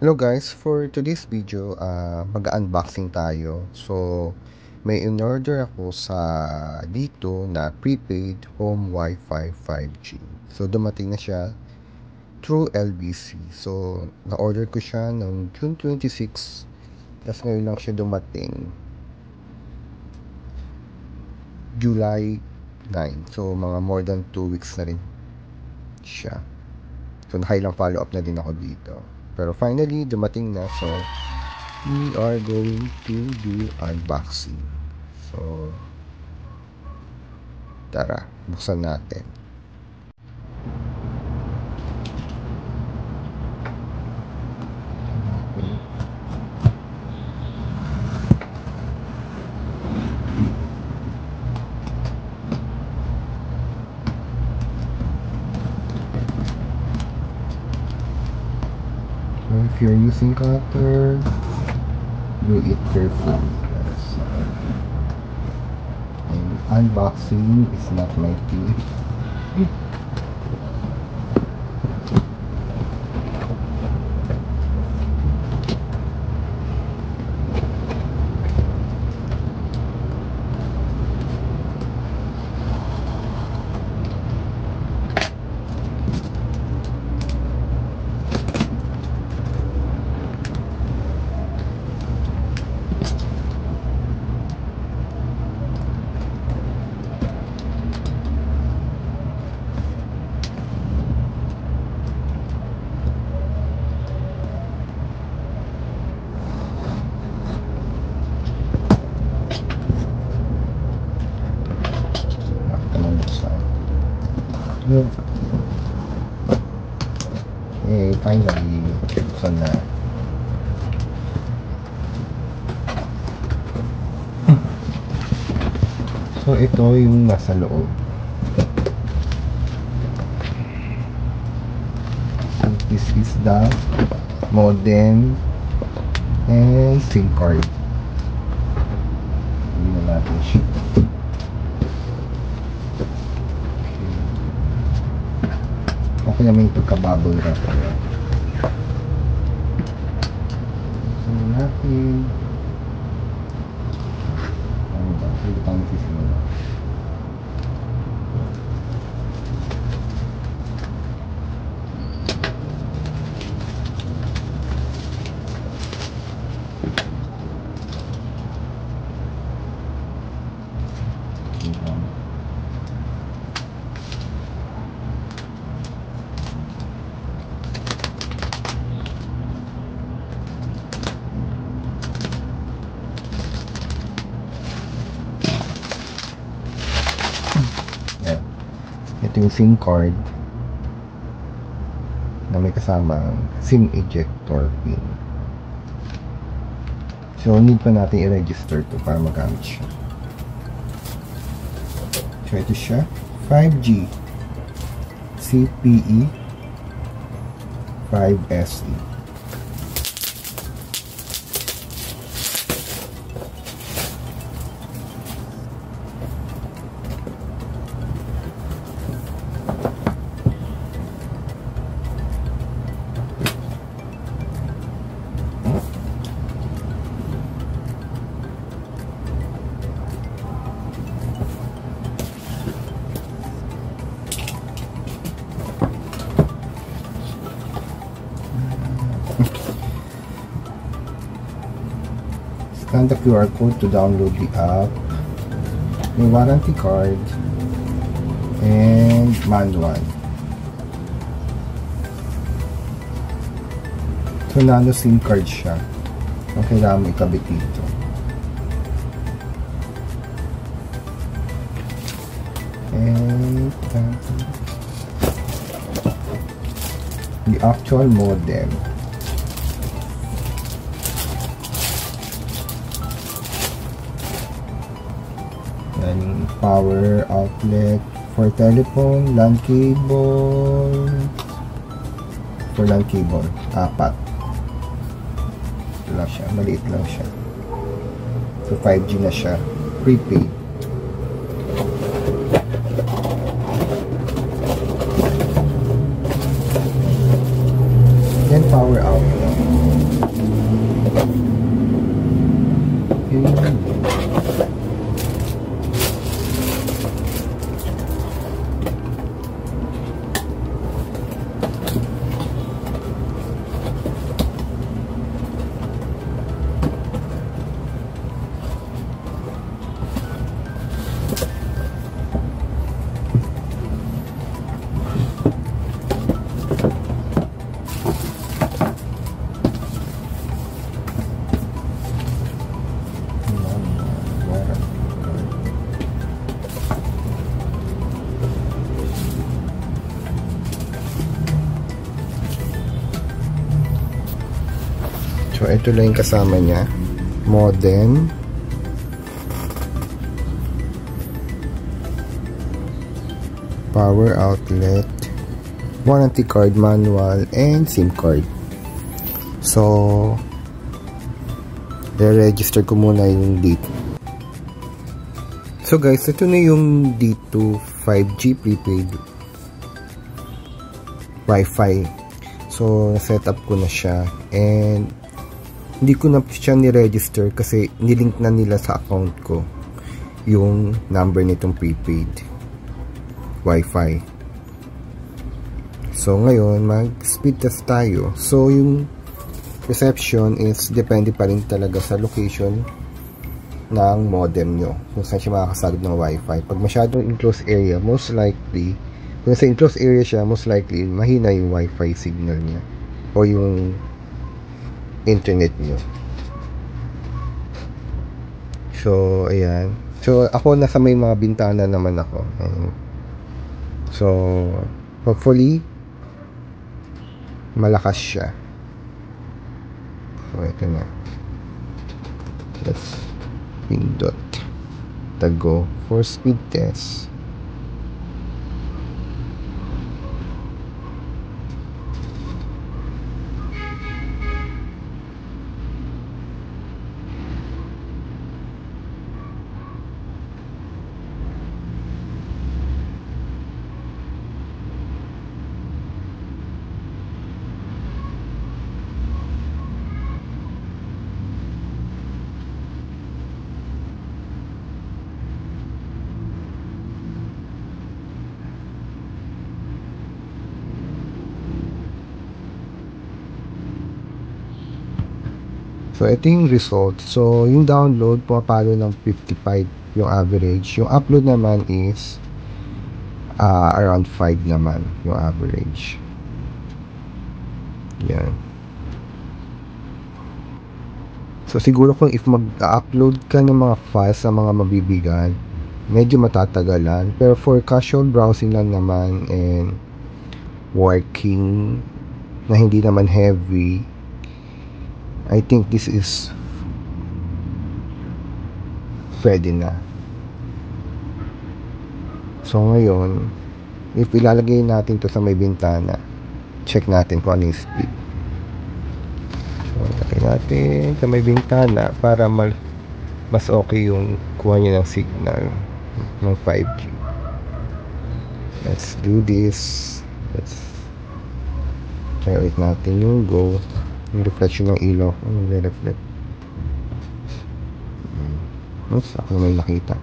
Hello guys, for today's video, mag-unboxing tayo. So, may in-order ako sa dito na prepaid home Wi-Fi 5G. So, dumating na siya through LBC. So, na-order ko siya noong June 26. Tapos ngayon lang siya dumating July 9. So, mga more than 2 weeks na rin siya. So, nakailang follow-up na din ako dito. Pero finally, dumating na. So, we are going to do unboxing. So, tara, buksan natin. So, if you're using cutter, do it carefully. Yes. And unboxing is not my thing. Finally, buksan na. So, ito yung nasa loob. So, this is the modem and SIM card. Hindi na natin siya. Okay naman yung pagka-bubble wrap. So, natin. Ano ba? Sige tayo sisimula. Ito yung SIM card na may kasamang SIM ejector pin. So, need pa natin i-register to para magamit siya. So, ito siya. 5G CPE 5SE. Scan the QR code to download the app. May warranty card and manual. So, nano SIM card siya. So, kailangan mo ikabit dito. And the actual modem. Then power outlet for telephone, LAN cable. For LAN cable, 4. Ito lang siya, maliit lang siya. So 5G na siya, prepaid. Then power out. Okay. So, ito lang yung kasama niya. Modem. Power outlet. Warranty card, manual, and SIM card. So, re-register ko muna yung date. So guys, ito na yung D2 5G prepaid Wi-Fi. So, set up ko na siya. And hindi ko na siya ni-register kasi nilink na nila sa account ko yung number nitong prepaid Wi-Fi. So ngayon, mag-speed test tayo. So yung reception is depende pa rin talaga sa location ng modem nyo, kung saan siya makakasagad ng Wi-Fi. Pag masyadong enclosed area, most likely, kung sa enclosed area siya, most likely mahina yung Wi-Fi signal niya o yung internet nyo. So ayan, so ako nasa may mga bintana naman ako. So hopefully malakas siya. So ito na, let's pindot the go for speed test. So, ito yung result. So, yung download, pumapalo ng 55 yung average. Yung upload naman is around 5 naman yung average. Yan. So, siguro kung if mag-upload ka ng mga files sa mga mabibigan, medyo matatagalan. Pero for casual browsing lang naman and working na hindi naman heavy, I think this is pwede na. So ngayon, if ilalagay natin to sa may bintana, check natin kung ano yung speed. So lagay natin sa may bintana para mas okay yung kuha niya ng signal ng 5G. Let's do this. Let's try ulit natin yung go. Yung reflection ng ilaw, nagre-reflect. Oops, ako may nakita.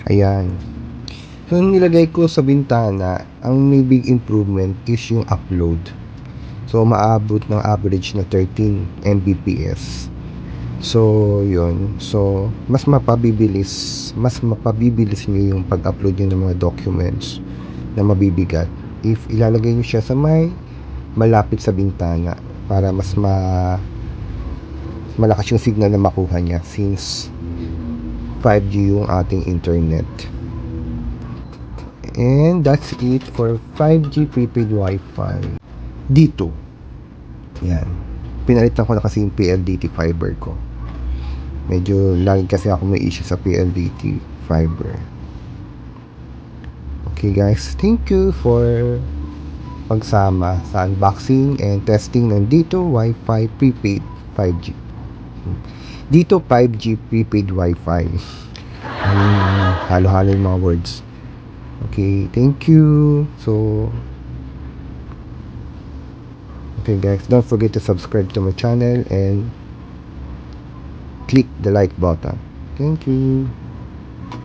Ayan. So, nilagay ko sa bintana, ang may big improvement is yung upload. So, maabot ng average na 13 Mbps. So, yun. So, mas mapabibilis nyo yung pag-upload nyo ng mga documents na mabibigat. If ilalagay nyo siya sa may malapit sa bintana para mas malakas yung signal na makuha niya since 5G yung ating internet. And that's it for 5G prepaid Wi-Fi dito. Yan. Pinalitan ko na kasi yung PLDT fiber ko. Medyo lagi kasi ako may issue sa PLDT fiber. Okay guys, thank you for pagsama sa unboxing and testing ng Dito Wi-Fi prepaid 5G. Dito 5G prepaid Wi-Fi. Halo-halo yung mga words. Okay, thank you. So, okay guys, don't forget to subscribe to my channel and click the like button. Thank you.